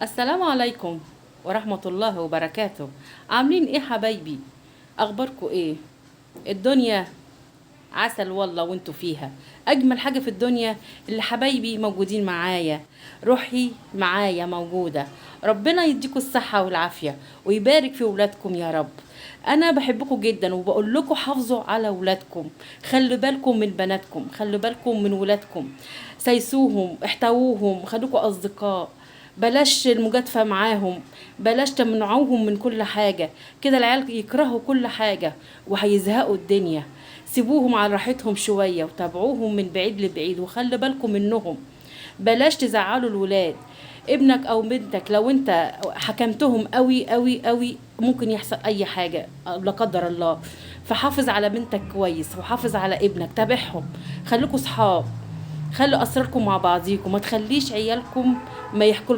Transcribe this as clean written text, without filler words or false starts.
السلام عليكم ورحمة الله وبركاته. عاملين ايه حبايبي؟ اخباركم ايه؟ الدنيا عسل والله وانتوا فيها. اجمل حاجة في الدنيا اللي حبايبي موجودين معايا، روحي معايا موجودة. ربنا يديكم الصحة والعافية ويبارك في ولادكم يا رب. انا بحبكم جدا وبقول لكم حافظوا على ولادكم، خلوا بالكم من بناتكم، خلوا بالكم من ولادكم، سيسوهم، احتووهم، خلوكوا اصدقاء. بلاش المجادفة معاهم، بلاش تمنعوهم من كل حاجة، كده العيال يكرهوا كل حاجة وهيزهقوا الدنيا. سيبوهم على راحتهم شوية وتابعوهم من بعيد لبعيد وخلي بالكم منهم. بلاش تزعلوا الولاد. ابنك او بنتك لو انت حكمتهم قوي قوي قوي ممكن يحصل اي حاجة لا قدر الله. فحافظ على بنتك كويس وحافظ على ابنك، تابعهم، خليكوا صحاب، خلوا اسراركم مع بعضيكم، ما تخليش عيالكم ما يحكوا